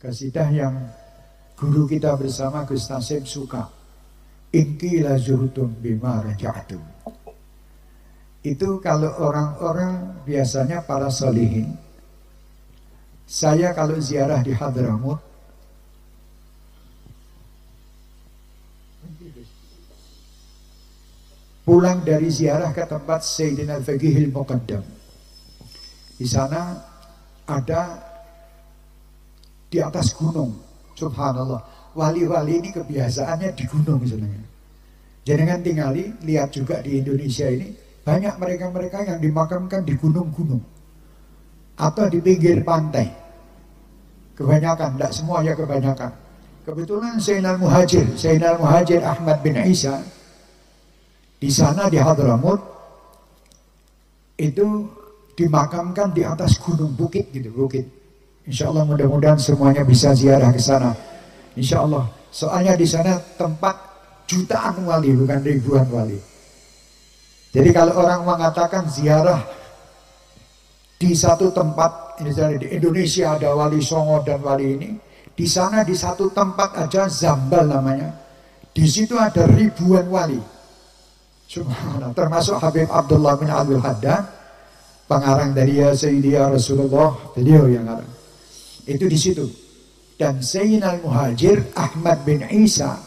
Kasidah yang guru kita bersama Gus Nasim suka. Inki la zuhtum bima raja'tum. Itu kalau orang-orang biasanya para solihin. Saya kalau ziarah di Hadramut, pulang dari ziarah ke tempat Sayyidina Al-Faqihil Muqaddam. Di sana ada di atas gunung, subhanallah. Wali-wali ini kebiasaannya di gunung sebenarnya. Jangan tinggali, lihat juga di Indonesia ini banyak mereka-mereka yang dimakamkan di gunung-gunung atau di pinggir pantai. Kebanyakan, tidak semua ya kebanyakan. Kebetulan Sayyidina Al-Muhajir Ahmad bin Isa di sana di Hadramut itu dimakamkan di atas gunung, bukit gitu, bukit. Insya Allah mudah-mudahan semuanya bisa ziarah ke sana. Insya Allah. Soalnya di sana tempat jutaan wali, bukan ribuan wali. Jadi kalau orang mengatakan ziarah di satu tempat, misalnya di Indonesia ada wali Songo dan wali ini, di sana di satu tempat aja Zambal namanya. Di situ ada ribuan wali. Subhanallah. Termasuk Habib Abdullah bin Abdul Haddad, pengarang dari Ya Sayyidi Ya Rasulullah, beliau yang ngarang. Itu di situ. Dan Sayyidina Al-Muhajir Ahmad bin Isa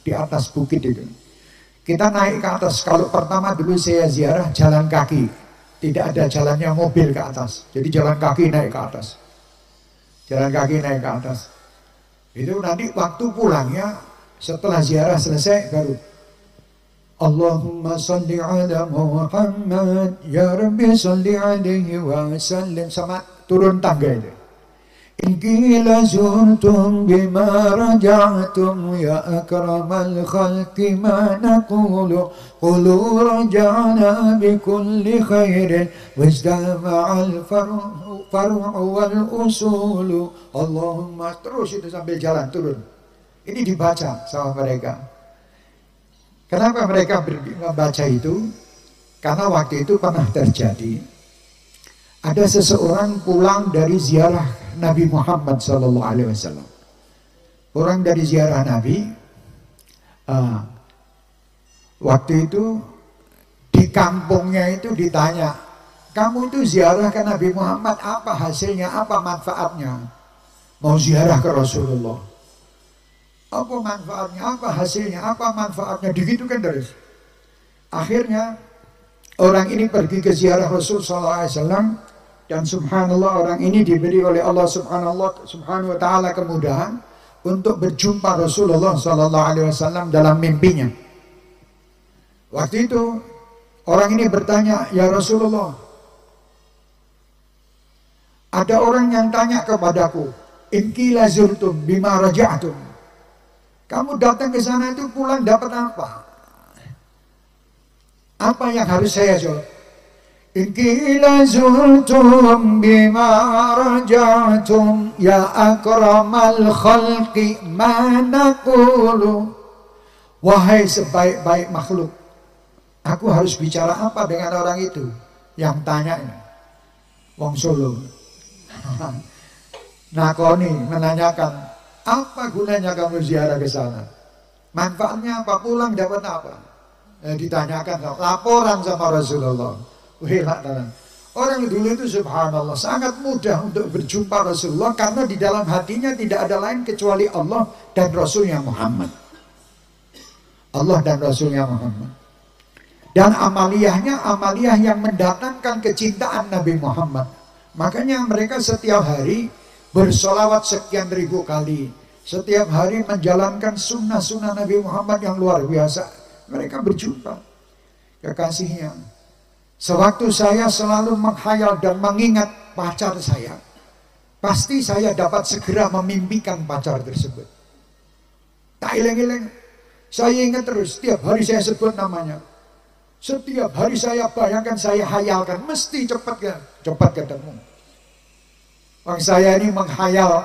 di atas bukit itu. Kita naik ke atas. Kalau pertama dulu saya ziarah jalan kaki, tidak ada jalannya mobil ke atas. Jadi jalan kaki naik ke atas. Jalan kaki naik ke atas. Itu nanti waktu pulangnya setelah ziarah selesai baru Allahumma salli ala Muhammad ya Rabbi salli alaihi wa sallim, sama turun tangga itu. In qila zurtum bima raja'tum ya akramal khalqi ma naqulu qulu raja'na bi kulli khairin wazdama'al far'u wal usulu. Allahumma, terus itu sambil jalan turun. Ini dibaca sama mereka. Kenapa mereka membaca itu? Karena waktu itu pernah terjadi ada seseorang pulang dari ziarah Nabi Muhammad SAW. Pulang dari ziarah Nabi, waktu itu di kampungnya itu ditanya, kamu itu ziarah ke Nabi Muhammad, apa hasilnya, apa manfaatnya? Mau ziarah ke Rasulullah, apa manfaatnya, apa hasilnya, apa manfaatnya, begitu kan terus. Akhirnya orang ini pergi ke ziarah Rasul SAW, dan subhanallah orang ini diberi oleh Allah subhanahu wa ta'ala kemudahan untuk berjumpa Rasulullah SAW dalam mimpinya. Waktu itu orang ini bertanya, ya Rasulullah, ada orang yang tanya kepadaku, in qila zurtum bima raja'tum, kamu datang ke sana itu pulang dapat apa? Apa yang harus saya jawab? In qila zurtum bima raja'tum ya akramal khalqi ma naqulu. Wahai sebaik-baik makhluk, aku harus bicara apa dengan orang itu yang tanya ini? Wong Solo. Nakoni menanyakan, apa gunanya kamu ziarah ke sana? Manfaatnya apa? Pulang dapat apa? Ditanyakan, laporan sama Rasulullah. Orang dulu itu subhanallah sangat mudah untuk berjumpa Rasulullah karena di dalam hatinya tidak ada lain kecuali Allah dan Rasulnya Muhammad. Allah dan Rasulnya Muhammad. Dan amaliyahnya amaliyah yang mendatangkan kecintaan Nabi Muhammad. Makanya mereka setiap hari bersolawat sekian ribu kali. Setiap hari menjalankan sunnah-sunnah Nabi Muhammad yang luar biasa. Mereka berjumpa kekasihnya. Sewaktu saya selalu menghayal dan mengingat pacar saya, pasti saya dapat segera memimpikan pacar tersebut. Tak ileng-ileng, saya ingat terus, setiap hari saya sebut namanya. Setiap hari saya bayangkan, saya hayalkan, mesti cepat ketemu. Orang saya ini menghayal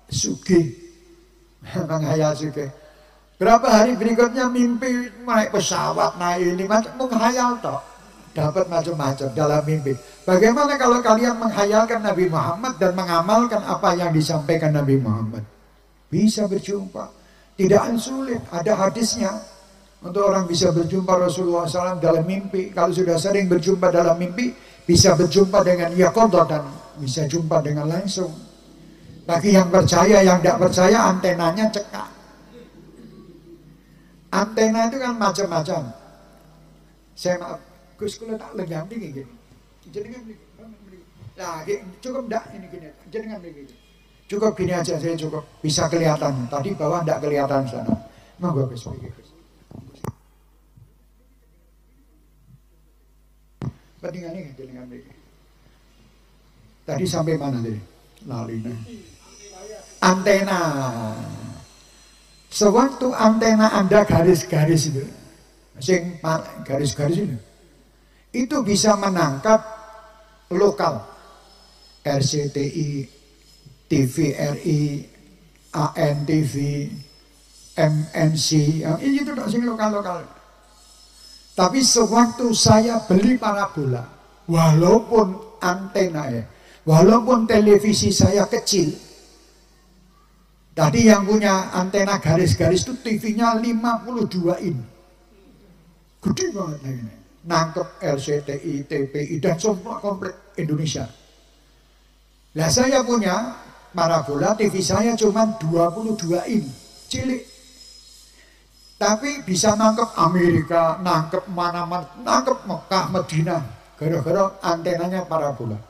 Sugih, menghayal Sugih. Berapa hari berikutnya mimpi naik pesawat, naik ini, menghayal toh. dapat macam-macam dalam mimpi. Bagaimana kalau kalian menghayalkan Nabi Muhammad dan mengamalkan apa yang disampaikan Nabi Muhammad? Bisa berjumpa. Tidak sulit, ada hadisnya. Untuk orang bisa berjumpa Rasulullah SAW dalam mimpi. Kalau sudah sering berjumpa dalam mimpi, bisa berjumpa dengan yaqadha dan bisa jumpa dengan langsung. Bagi yang percaya, yang tidak percaya antenanya cekak. Antena itu kan macam-macam. Saya maaf, Gus kula tak lenggam niki nggih. Jenengan mriki. Nah, cukup ndak ini gini. Jenengan mriki. Cukup gini aja, saya cukup bisa kelihatan. Tadi bawah ndak kelihatan sana. Monggo Gus mriki Gus. Pentingan ini jenengan mriki. Tadi sampai mana tadi? Lali. Antena. Sewaktu antena Anda garis-garis itu, sing garis-garis itu bisa menangkap lokal, RCTI, TVRI, ANTV, MNC, itu sing lokal-lokal. Tapi sewaktu saya beli parabola, walaupun antena ya, walaupun televisi saya kecil, tadi yang punya antena garis-garis itu TV-nya 52 in. Gede banget ini. Nangkep RCTI, TPI, dan semua komplit Indonesia. Lah saya punya parabola, TV saya cuma 22 in. Cilik. Tapi bisa nangkep Amerika, nangkep mana-mana, nangkep Mekah, Madinah. Gara-gara antenanya parabola.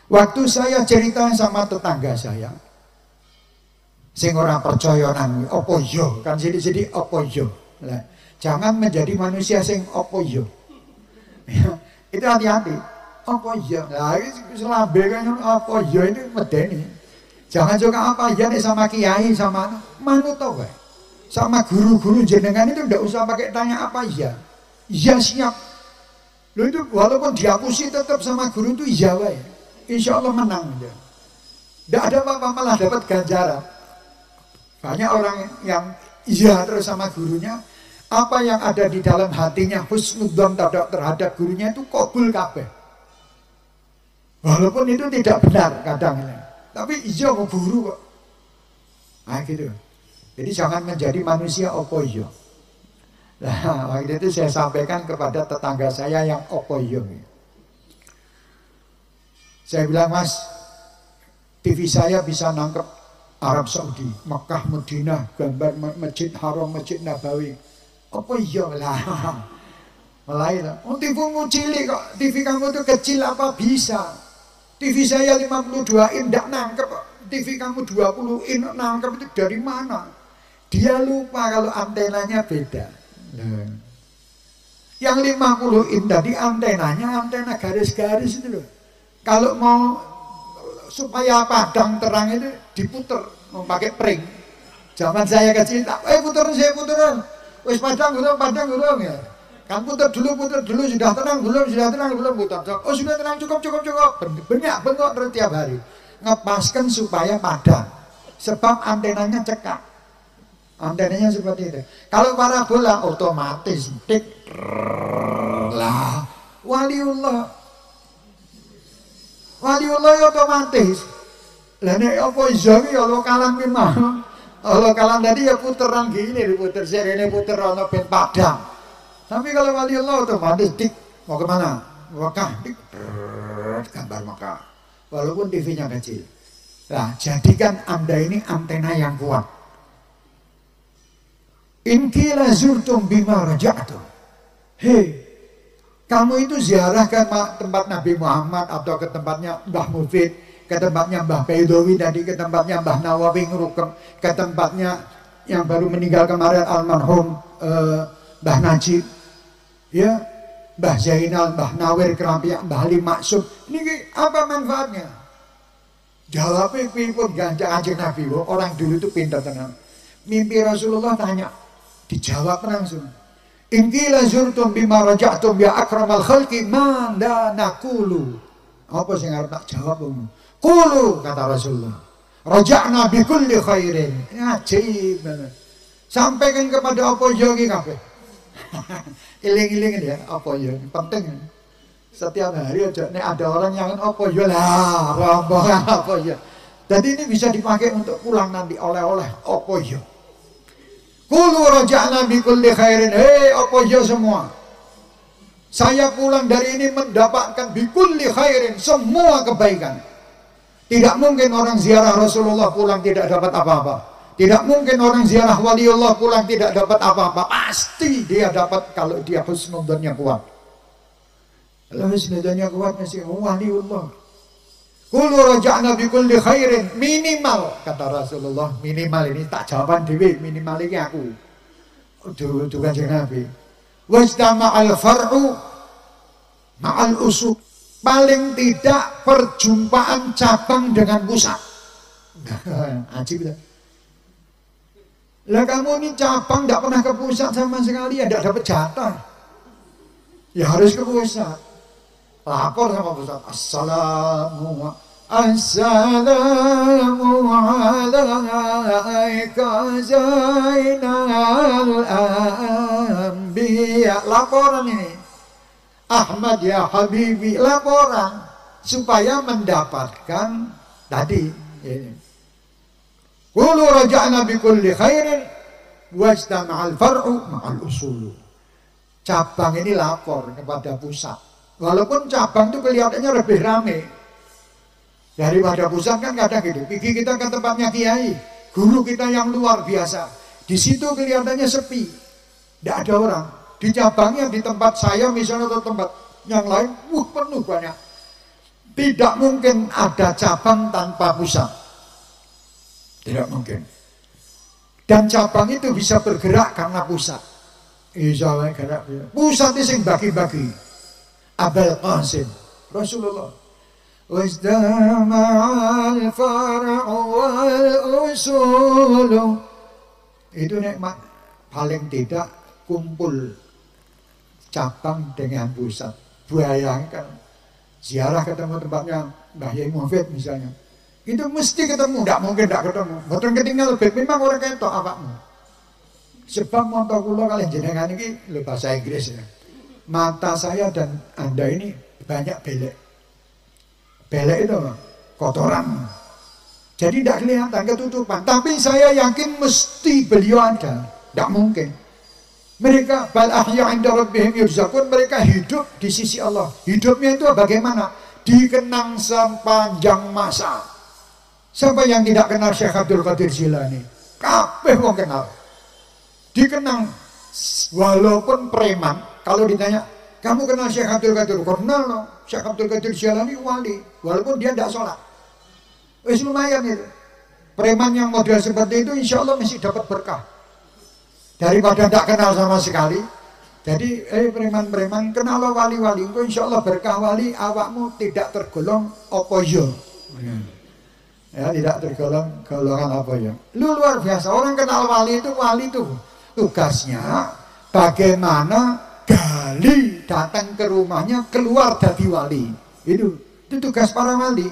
Waktu saya cerita sama tetangga saya, sing ora percaya nang apa yo kan sithik-sithik apa yo. Lah, jangan menjadi manusia sing apa yo. Itu hati-hati. Apa yo. Lah iki selambe kan apa yo itu medeni. Jangan juga apa ya nih sama kiai sama manut tau gak? Sama guru-guru jenengan itu ndak usah pakai tanya apa ya. Iya siap. Lo itu walaupun dihapusi tetap sama guru itu iya wae. Insya Allah menang dia. Ndak ada apa-apa malah dapat ganjaran. Banyak orang yang iya terus sama gurunya, apa yang ada di dalam hatinya husnudzon terhadap gurunya itu qabul kabeh. Walaupun itu tidak benar kadang ini. Tapi iya mau guru kok. Nah gitu. Jadi jangan menjadi manusia opo iya. Nah waktu itu saya sampaikan kepada tetangga saya yang opo iya. Saya bilang, Mas, TV saya bisa nangkep Arab Saudi, Mekah, Madinah, gambar Masjid Haram, Masjid Nabawi. Apa iya lah? Mulai lah. Oh, TV-mu cilik kok. TV kamu itu kecil apa bisa? TV saya 52 in tidak nangkep. TV kamu 20 in nangkep itu dari mana? Dia lupa kalau antenanya beda. Nah. Yang 50 in tadi antenanya antena garis-garis itu loh. Kalau mau supaya padang terang itu diputer, mau pakai pring. Zaman saya kecil, puterin saya puterin. Wis padang belum ya. Kan puter dulu, sudah tenang belum putar. Oh sudah tenang, cukup. Bengok terus tiap hari. Ngepaskan supaya padang. Sebab antenanya cekak. Antenanya seperti itu. Kalau parabola otomatis tik lah. Waliullah otomatis. Lah nek apa iso iki ya lokalan memang. Lokalan tadi ya puteran gini diputer serene puter ana ben padang. Tapi kalau waliullah otomatis tik mau kemana? Mekah tik gambar Mekah. Walaupun TV-nya kecil. Nah, jadikan Anda ini antena yang kuat. In qila zurtum bima raja'tum. Hei, kamu itu ziarah ke tempat Nabi Muhammad atau ke tempatnya Mbah Mufid, ke tempatnya Mbah Baidowi tadi, ke tempatnya Mbah Nawawi Ngerukem, ke tempatnya yang baru meninggal kemarin almarhum Mbah Najib, ya, Mbah Zainal, Mbah Nawir Kerampiak, Mbah Ali Maksud. Ini apa manfaatnya? Jawabnya pun ganja anjing Nabi. Orang dulu itu pintar tenang. Mimpi Rasulullah tanya, dijawab langsung. In qila zurtum bima raja'tum ya akramal khalqi manda nakulu. Apa sih yang harus tak jawab? Qulu kata Rasulullah. Raja'na bi kulli khairin. Ajib. Sampaikan kepada apa yogi kabeh. Iling-ilingin ya apa ya penting. Setiap hari aja nek ada orang yang apa ya lah, rombongan apa ya. Jadi ini bisa dipakai untuk pulang nanti oleh-oleh apa ya. Qulu raja'na bi kulli khairin. Hei apa ya semua. Saya pulang dari ini mendapatkan bi kulli khairin, semua kebaikan. Tidak mungkin orang ziarah Rasulullah pulang tidak dapat apa-apa. Tidak mungkin orang ziarah waliullah pulang tidak dapat apa-apa. Pasti dia dapat kalau dia husnudzonnya kuat. Kalau husnudzonnya kuat masih waliullah. Qulu raja'na bi kulli khairin, minimal kata Rasulullah, minimal ini tak jawaban dewe, minimal ini aku. Itu Kanjeng Nabi. Wastama'al far'u ma'al usul. Paling tidak perjumpaan cabang dengan pusat. Ajib lah. Lah kamu ini cabang tidak pernah ke pusat sama sekali, ya tidak dapat jatah. Ya harus ke pusat. Lapor sama pusat. Assalamu alaika zainal anbiya. Laporan ini. Ahmad ya Habibi, laporan supaya mendapatkan tadi ini. Qulu raja'na bi kulli khairin wastama'al far'u ma'al usul. Cabang ini lapor kepada pusat. Walaupun cabang itu kelihatannya lebih ramai daripada pusat kan kadang gitu. Pergi kita ke tempatnya kiai, guru kita yang luar biasa. Di situ kelihatannya sepi, tidak ada orang. Di cabangnya di tempat saya misalnya atau tempat yang lain, penuh banyak. Tidak mungkin ada cabang tanpa pusat. Tidak mungkin. Dan cabang itu bisa bergerak karena pusat. Pusat itu yang bagi-bagi. Abul Qasim Rasulullah wasdama'al far'u wal usulu. Itu nikmat. Paling tidak kumpul cabang dengan pusat. Bayangkan ziarah ketemu tempatnya Mbah Yai Muhammad misalnya, itu mesti ketemu, tidak mungkin tidak ketemu. Betul ketinggal lebih memang orang ketok awakmu. Sebab monto kula kalian jenengan ini lho bahasa Inggris ya. Mata saya dan Anda ini banyak belek. Belek itu kotoran. Jadi tidak kelihatan, ketutupan. Tapi saya yakin mesti beliau ada. Tidak mungkin. Mereka bal ahya 'inda rabbihim yurzaqun, mereka hidup di sisi Allah. Hidupnya itu bagaimana? Dikenang sepanjang masa. Siapa yang tidak kenal Syekh Abdul Qadir Jilani? Kabeh wong kenal. Dikenang walaupun preman. Kalau ditanya, kamu kenal Syekh Abdul Qadir? Kenal no. Syekh Abdul Qadir Jilani wali, walaupun dia tidak sholat. Wis lumayan itu. Preman yang model seperti itu insya Allah mesti dapat berkah. Daripada tidak kenal sama sekali. Jadi preman-preman kenal wali-wali, engko insya Allah berkah wali, awakmu tidak tergolong apa ya. Ya, tidak tergolong golongan apa ya. Lu luar biasa, orang kenal wali itu tugasnya bagaimana gali datang ke rumahnya keluar dari wali. Itu tugas para wali.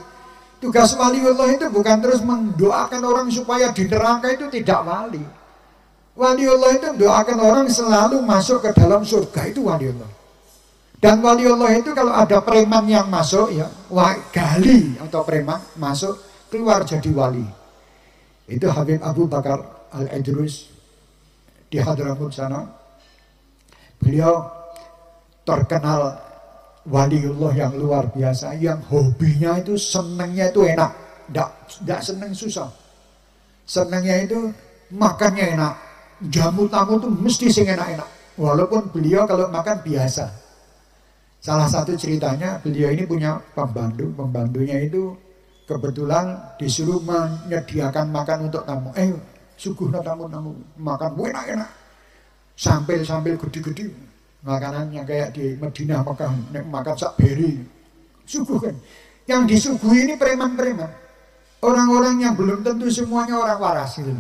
Tugas waliullah itu bukan terus mendoakan orang supaya di neraka, itu tidak wali. Waliullah itu mendoakan orang selalu masuk ke dalam surga, itu waliullah. Dan waliullah itu kalau ada preman yang masuk ya, gali atau preman masuk keluar jadi wali. Itu Habib Abu Bakar Al-Idrus di Hadramut sana. Beliau terkenal waliullah yang luar biasa, yang hobinya itu senangnya itu enak, tidak senang susah. Senangnya itu makannya enak, jamu tamu itu mesti sing enak-enak. Walaupun beliau kalau makan biasa. Salah satu ceritanya, beliau ini punya pembantunya itu kebetulan disuruh menyediakan makan untuk tamu. Suguhna tamu-tamu makan enak-enak, sambil gede-gede. Makanan yang kayak di Madinah Mekah, makan sak beri, suguhkan. Yang disuguhi ini preman-preman, orang-orang yang belum tentu semuanya orang waras gitu.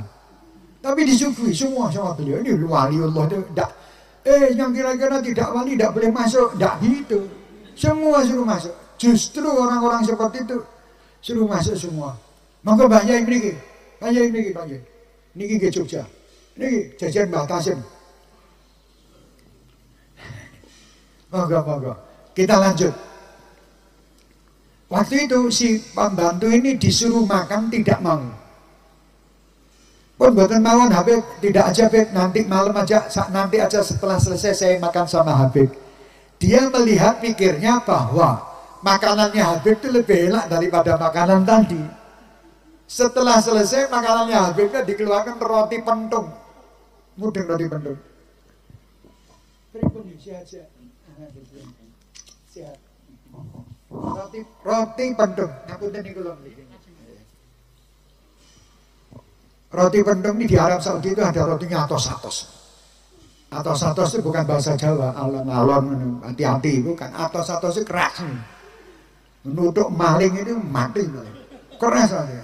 Tapi disuguhi semua sama beliau. Ini waliullah itu tidak. Yang kira-kira tidak wali tidak boleh masuk, tidak gitu. Semua suruh masuk. Justru orang-orang seperti itu suruh masuk semua. Maka banyak ini, banyak. Niki ke Jogja, niki jajan Mbah Tasim. Monggo. Kita lanjut. Waktu itu si pembantu ini disuruh makan tidak mau. Pun buatan mawon Habib, tidak aja Habib, nanti malam aja, nanti aja setelah selesai saya makan sama Habib. Dia melihat pikirnya bahwa makanannya Habib itu lebih enak daripada makanan tadi. Setelah selesai makanannya Habibnya dikeluarkan roti pentung. Mudeng roti pentung. Sehat. Roti pentung. Ngapunten niku lho. Roti pentung ini di Arab Saudi itu ada rotinya atos-atos. Atos-atos itu bukan bahasa Jawa, alon-alon, hati-hati, bukan. Atos-atos itu keras. Menuduh maling itu mati. Keras aja.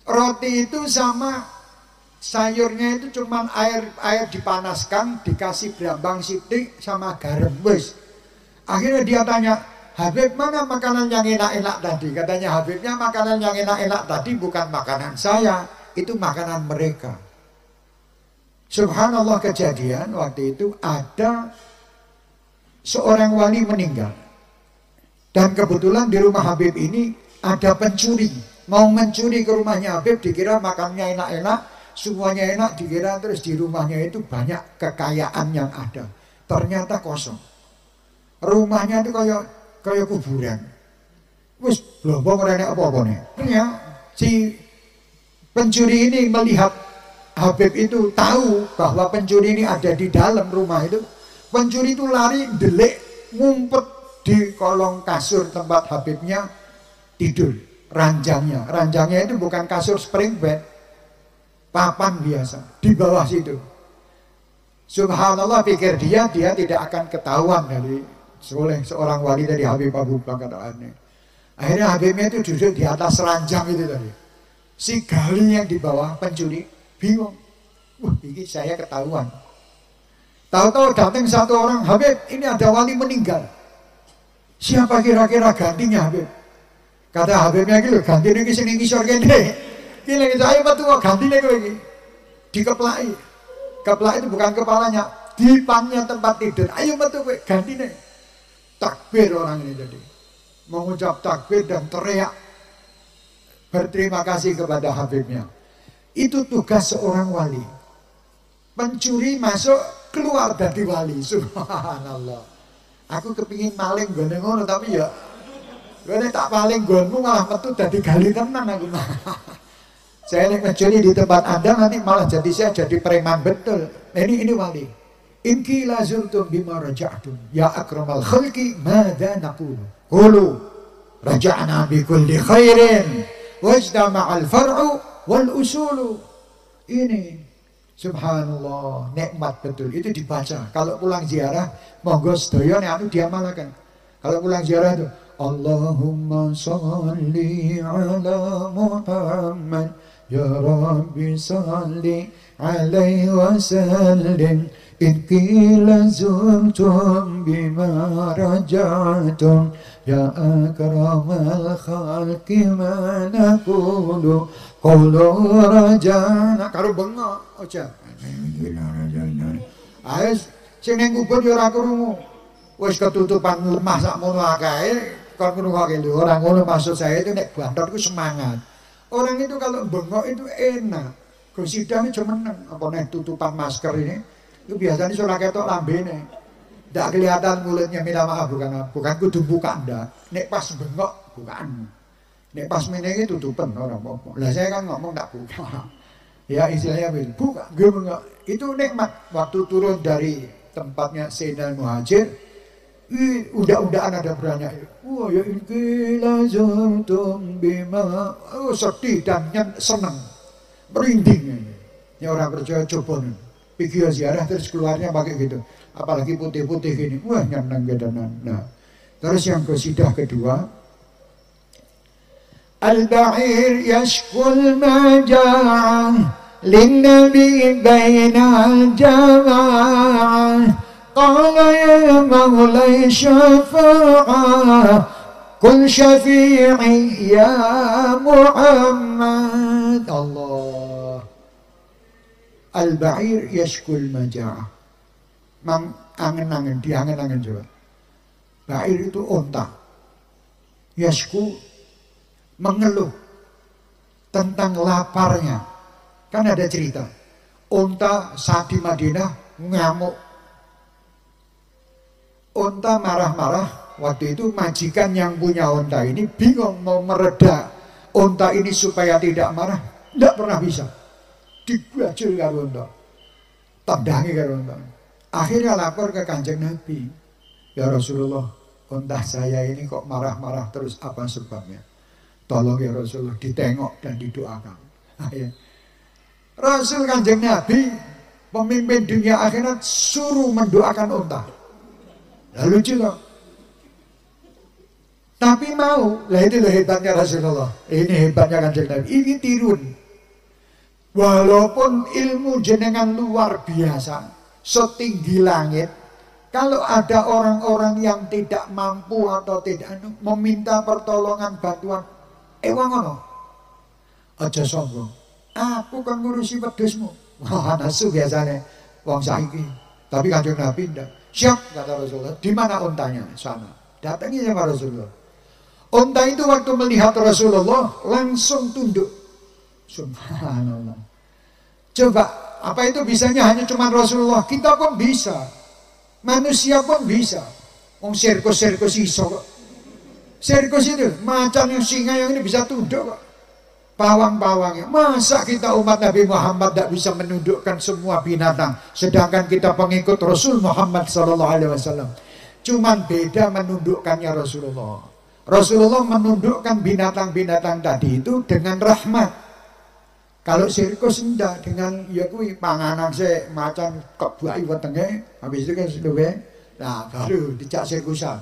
Roti itu sama sayurnya itu cuman air dipanaskan, dikasih berambang sitik sama garam. Wes. Akhirnya dia tanya, Habib mana makanan yang enak-enak tadi? Katanya Habibnya makanan yang enak-enak tadi bukan makanan saya, itu makanan mereka. Subhanallah, kejadian waktu itu ada seorang wali meninggal. Dan kebetulan di rumah Habib ini ada pencuri. Mau mencuri ke rumahnya Habib, dikira makannya enak-enak, semuanya enak, dikira terus di rumahnya itu banyak kekayaan yang ada. Ternyata kosong. Rumahnya itu kayak kuburan. Wis blombong ora enek apa-apa nih. Ya, si pencuri ini melihat Habib itu tahu bahwa pencuri ini ada di dalam rumah itu. Pencuri itu lari delik ngumpet di kolong kasur tempat Habibnya tidur. Ranjangnya itu bukan kasur spring bed, papan biasa di bawah situ. Subhanallah, pikir dia tidak akan ketahuan dari seorang wali dari Habib Abu Bakar Al-Adni. Akhirnya Habibnya itu duduk di atas ranjang itu tadi. Si gali yang di bawah pencuri bingung. Wah, ini saya ketahuan. Tahu-tahu datang satu orang, Habib, ini ada wali meninggal. Siapa kira-kira gantinya Habib? Kata Habibnya gitu, gantinya ini sini ngisor gede. Gila gitu, ayo betul gantinya gue. Dikeplai. Keplai itu bukan kepalanya, dipannya tempat tidur. Ayo betul gue, gantinya. Takbir orang ini jadi. Mengucap takbir dan teriak berterima kasih kepada Habibnya. Itu tugas seorang wali. Pencuri masuk, keluar dari wali. Subhanallah. Aku kepingin maling gue ngono, tapi ya gue tak paling gonmu malah metu dari gali tenan aku. Saya ini mencuri di tempat Anda nanti malah saya jadi preman betul. Ini wali. In qila zurtum bima raja'tum ya akramal khalqi madza naqulu qulu raja'na bi kulli khairin wajtama'al far'u wal usulu. Ini subhanallah, nikmat betul. Itu dibaca kalau pulang ziarah, monggo sedaya nek anu diamalkan. Kalau pulang ziarah itu Allahumma sholli ala Muhammad ya Rabbi sholli alaihi wasallim. In qila zurtum bima raja'tum ya akramal khalqi ma naqulu qulu raja'na. Karo bengok aja. Ayo sing ning kubur ya ora krungu. Wis ketutupan lemah sakmono akae kon ngrungokke lho. Ora ngono maksud saya itu nek bantot ku semangat. Orang itu kalau bengok itu enak. Gosidane cuma meneng apa nek tutupan masker ini. Itu biasanya sudah ketok lambene. Tidak kelihatan mulutnya, minta maaf, bukan kudu buka ndak. Nek pas bengok bukaan. Nek pas menengi tutupan orang apa. Lah saya kan ngomong tak buka. Ya istilahnya buka, gue bengok. Itu nikmat waktu turun dari tempatnya Sayyidina Muhajir. Udah-udahan ada beranya. Wah ya ikilah zurtum bima. Oh sedih dan senang. Merinding. Ya orang percaya coba nih. Pikir ziarah terus keluarnya pakai gitu, apalagi putih-putih gini, wah nyeneng gedanan. Nah, terus yang qasidah kedua, Al-Ba'ir yashkul maja'ah lin-nabi baina al-jama'ah qala ya mawlai syafa'ah kul syafi'i ya Muhammad. Allah. Al-Ba'ir yashkul maja'ah. Mang angen-angen, diangen-angen coba. Bair itu unta. Yasku mengeluh tentang laparnya. Kan ada cerita. Unta saat di Madinah ngamuk. Unta marah-marah. Waktu itu majikan yang punya unta ini bingung mau mereda unta ini supaya tidak marah. Tidak pernah bisa. Dibajul karo unta. Tendangi karo unta. Akhirnya lapor ke Kanjeng Nabi. Ya Rasulullah, unta saya ini kok marah-marah terus, apa sebabnya? Tolong ya Rasulullah, ditengok dan didoakan. Rasul Kanjeng Nabi, pemimpin dunia akhirat, suruh mendoakan unta. Lalu lucu loh. Tapi mau, lah itu hebatnya Rasulullah. Ini hebatnya Kanjeng Nabi. Ini tirun. Walaupun ilmu jenengan luar biasa, setinggi langit, kalau ada orang-orang yang tidak mampu atau tidak meminta pertolongan bantuan, wangono, aja sombong. Aku kan ngurusi wedhusmu. Wah, nasu biasanya wong saiki. Tapi Kanjeng Nabi ndak. Siap, kata Rasulullah. Di mana untanya? Sana. Datangi sama Rasulullah. Unta itu waktu melihat Rasulullah langsung tunduk. Subhanallah. Coba, apa itu bisanya hanya cuma Rasulullah? Kita pun bisa. Manusia pun bisa. Wong sirkus iso kok. Sirkus itu macan yang singa yang ini bisa tunduk kok. Pawang-pawangnya. Masa kita umat Nabi Muhammad tidak bisa menundukkan semua binatang, sedangkan kita pengikut Rasul Muhammad SAW. Cuman beda menundukkannya Rasulullah. Rasulullah menundukkan binatang-binatang tadi itu dengan rahmat. Kalau sirkus enggak, dengan ya kuwi panganan se macan kebuai wetenge, habis itu kan luwe. Nah, baru dijak sirkusan.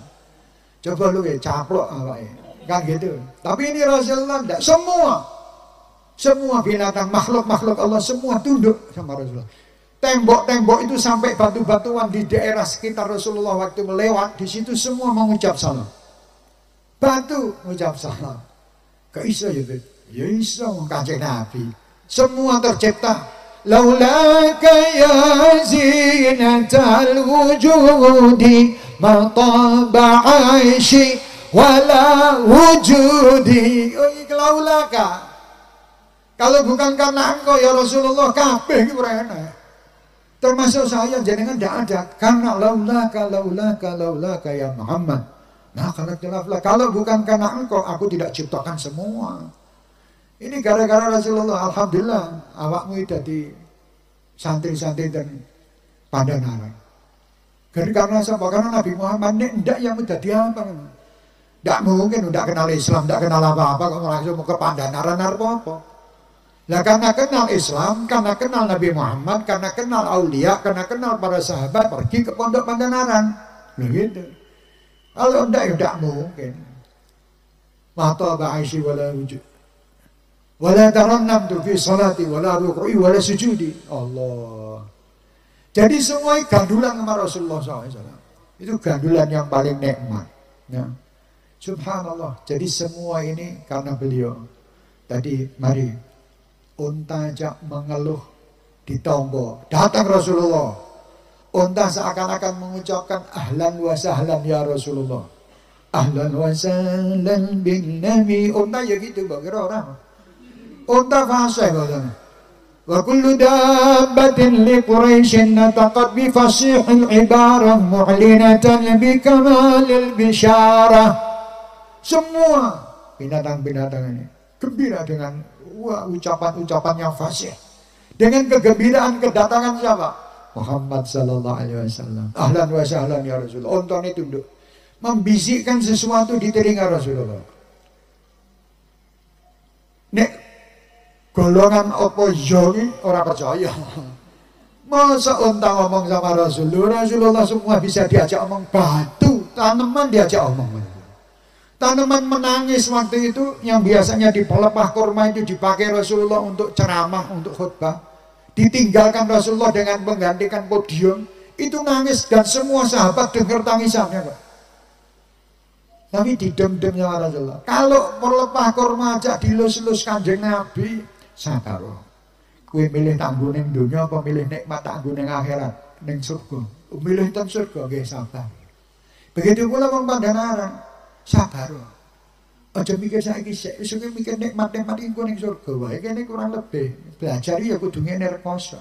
Coba lu caplok awake. Kan gitu. Tapi ini Rasulullah enggak, semua binatang, makhluk-makhluk Allah semua tunduk sama Rasulullah. Tembok-tembok itu sampai batu-batuan di daerah sekitar Rasulullah waktu melewat, di situ semua mengucap salam. Batu mengucap salam. Kok iso ya, ya iso Kanjeng Nabi. Semua tercipta. Laulaka ya zinatal wujudi ma taba aishi wala wujudi. Oh, laulaka. Kalau bukan karena engkau ya Rasulullah, kabeh iki ora enak. Termasuk saya jenengan tidak ada. Karena laulaka ya Muhammad. Nah, kalau bukan karena engkau, aku tidak ciptakan semua. Ini gara-gara Rasulullah. Alhamdulillah, awakmu jadi santri-santri dan Pandanaran. Karena siapa? Karena Nabi Muhammad ini tidak yang udah diapa. Tidak mungkin, tidak kenal Islam, tidak kenal apa-apa, kok langsung ke Pandanaran apa-apa. Nah, karena kenal Islam, karena kenal Nabi Muhammad, karena kenal aulia, karena kenal para sahabat, pergi ke pondok Pandanaran. Begitu. Kalau enggak, ya enggak mungkin. Mata ba'aishi wala wujud. Wala tarannamtu fi salati wala ruku'i wala sujudi. Allah. Jadi semua gandulan sama Rasulullah SAW. Itu gandulan yang paling nikmat. Ya. Subhanallah. Jadi semua ini karena beliau. Tadi mari. Unta jak mengeluh di tombo. Datang Rasulullah. Unta seakan-akan mengucapkan ahlan wa sahlan ya Rasulullah. Ahlan wa sahlan bin Nabi. Unta ya gitu, kira orang. Unta fasih katanya. Wa kullu dabbatin li Quraisyin nataqat bi fasihil ibarah mu'linatan bi kamalil bisyarah. Semua binatang-binatang ini gembira dengan ucapan-ucapan yang fasih. Dengan kegembiraan kedatangan siapa? Muhammad sallallahu alaihi wasallam. Ahlan wa sahlan ya Rasulullah. Unta ini tunduk, membisikkan sesuatu di telinga Rasulullah. Nek golongan apa yoi orang percaya. Masa unta ngomong sama Rasulullah? Rasulullah semua bisa diajak omong. Batu, tanaman diajak omong. Tanaman menangis waktu itu, yang biasanya di pelepah kurma itu dipakai Rasulullah untuk ceramah, untuk khutbah. Ditinggalkan Rasulullah dengan menggantikan podium, itu nangis dan semua sahabat dengar tangisannya kok. Tapi didem-dem sama Rasulullah. Kalau pelepah kurma aja dilus-lus Kanjeng Nabi, sabar. Kue milih tanggung ning dunia apa milih nikmat tanggung ning akhirat, ning surga. Milih teng surga nggih sabar. Begitu pula wong Pandanaran, sabar. Aja mikir saiki sik, wis mikir nikmat-nikmat iku ning surga wae. Kene kurang lebih belajar ya kudu ngene rekoso.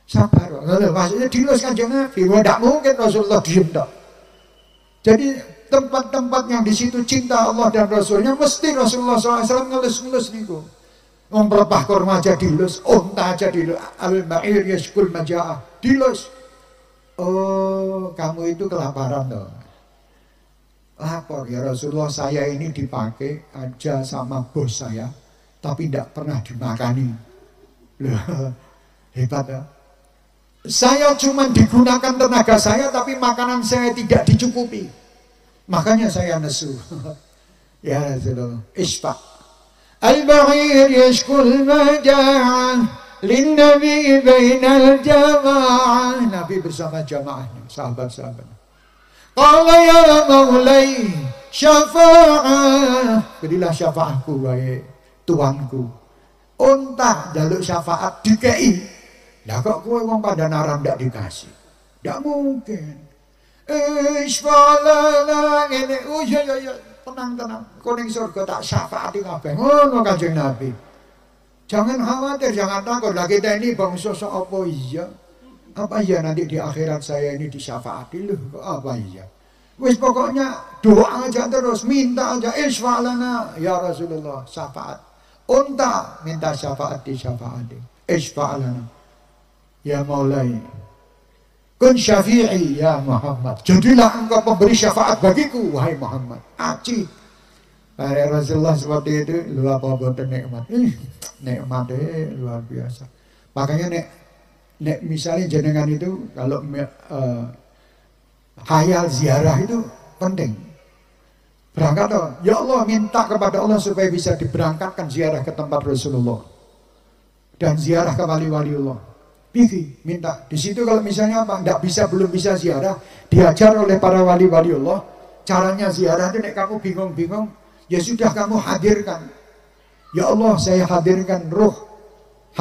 Sabar. Lho maksudnya dilus Kanjeng Nabi, ndak mungkin Rasulullah diem tok. Jadi tempat-tempat yang di situ cinta Allah dan Rasulnya mesti Rasulullah SAW ngelus-ngelus niku. Wong pelepah kurma aja dilus, unta aja dilus, al-ma'ir yashkul maja'ah, dilus. Oh, kamu itu kelaparan loh. Lapor ya Rasulullah, saya ini dipakai aja sama bos saya, tapi tidak pernah dimakani. Loh, hebat ya. Saya cuma digunakan tenaga saya, tapi makanan saya tidak dicukupi. Makanya saya nesu. Ya Rasulullah, isfa. Al-ba'ir yashkul maja'ah lin-nabi bainal jama'ah. Nabi bersama jamaahnya, sahabat-sahabat. Qala ya maulai syafa'ah. Berilah syafaatku wahai tuanku. Unta jaluk syafaat dikei. Lah kok kowe wong Pandanaran ndak dikasih? Ndak mungkin. Isfalana ngene. Oh ya tenang. Kuning surga tak syafaati kabeh. Ngono Kanjeng Nabi. Jangan khawatir, jangan takut. Lah kita ini bangsa apa iya? Apa iya nanti di akhirat saya ini disyafaati loh? Apa iya? Wis pokoknya doa aja terus, minta aja. Isfalana ya Rasulullah syafaat. Unta minta syafaat disyafaati. Isfalana ya Maulai. Kun syafi'i ya Muhammad. Jadilah engkau pemberi syafaat bagiku wahai Muhammad. Aci. Para Rasulullah seperti itu luar biasa nikmat. Nikmatnya luar biasa. Makanya nek misalnya jenengan itu kalau hayal ziarah itu penting. Berangkat toh. Ya Allah minta kepada Allah supaya bisa diberangkatkan ziarah ke tempat Rasulullah. Dan ziarah ke wali-waliullah. Pilih, minta. Di situ kalau misalnya apa, belum bisa ziarah, diajar oleh para wali-wali Allah, caranya ziarah itu nek kamu bingung-bingung, ya sudah kamu hadirkan. Ya Allah, saya hadirkan roh.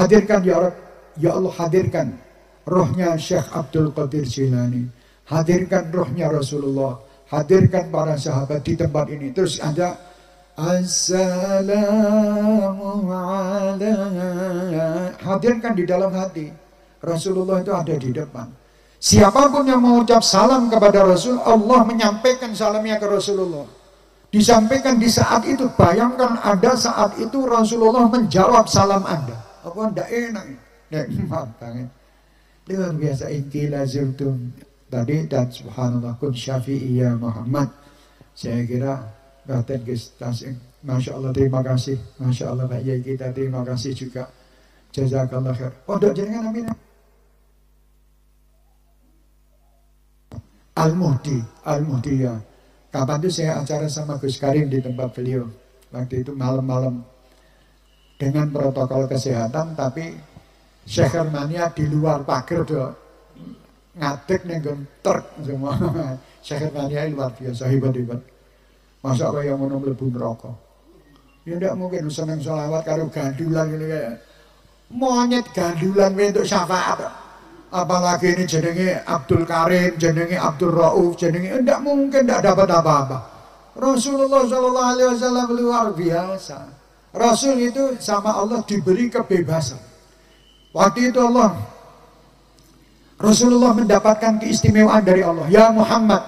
Hadirkan ya Rabb. Ya Allah, hadirkan rohnya Syekh Abdul Qadir Jilani. Hadirkan rohnya Rasulullah. Hadirkan para sahabat di tempat ini. Terus ada Assalamu alaikum. Hadirkan di dalam hati. Rasulullah itu ada di depan. Siapapun yang mengucap salam kepada Rasul, Allah menyampaikan salamnya ke Rasulullah. Disampaikan di saat itu. Bayangkan ada saat itu Rasulullah menjawab salam Anda. Apa tidak enak? Nikmat banget. Luar biasa. Intilah zirtum tadi dan subhanallah kun syafi'i ya Muhammad. Saya kira Batin Tasing. Masya Allah, terima kasih. Masya Allah, Pak Yai kita terima kasih juga. Jazakallah khair. Pondok jenengan amin. Al-Muhdi ya. Kapan itu saya acara sama Gus Karim di tempat beliau. Waktu itu malam-malam dengan protokol kesehatan, tapi Syekh Hermania di luar pagar doh ngadek nenggon truk semua. Syekh Hermania luar biasa hebat. Masa kaya ngono mlebu neraka. Ya ndak mungkin seneng selawat karo gandulan ngene kayak monyet gandulan untuk syafaat. Apalagi ini jenenge Abdul Karim, jenenge Abdul Rauf, jenenge ndak mungkin ndak dapat apa-apa. Rasulullah Shallallahu Alaihi Wasallam luar biasa. Rasul itu sama Allah diberi kebebasan. Waktu itu Rasulullah mendapatkan keistimewaan dari Allah. Ya Muhammad,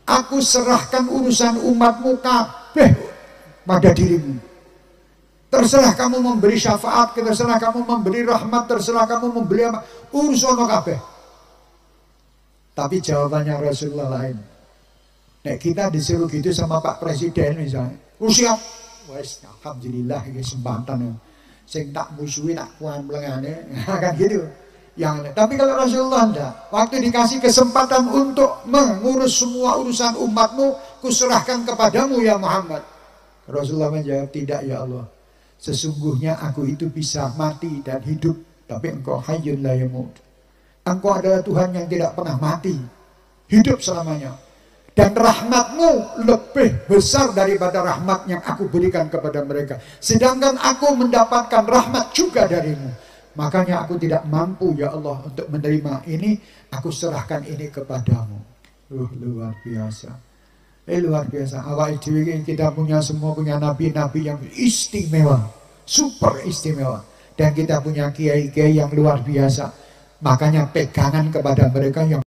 aku serahkan urusan umatmu kabeh pada dirimu. Terserah kamu memberi syafaat, terserah kamu memberi rahmat, terserah kamu memberi apa, urusan kabeh. Tapi jawabannya Rasulullah lain. Nek kita disuruh gitu sama Pak Presiden misalnya, siap. Wes, alhamdulillah ini kesempatan. Sing tak musuhi tak kuan melengane, kan gitu. Tapi kalau Rasulullah enggak, waktu dikasih kesempatan untuk mengurus semua urusan umatmu, kuserahkan kepadamu ya Muhammad. Rasulullah menjawab, tidak ya Allah. Sesungguhnya aku itu bisa mati dan hidup, tapi engkau hayyun la yamut. Engkau adalah Tuhan yang tidak pernah mati, hidup selamanya. Dan rahmatmu lebih besar daripada rahmat yang aku berikan kepada mereka. Sedangkan aku mendapatkan rahmat juga darimu. Makanya aku tidak mampu ya Allah untuk menerima ini. Aku serahkan ini kepadamu. Luar biasa. Luar biasa. Awal kita semua punya nabi-nabi yang istimewa, super istimewa. Dan kita punya kiai-kiai yang luar biasa. Makanya pegangan kepada mereka yang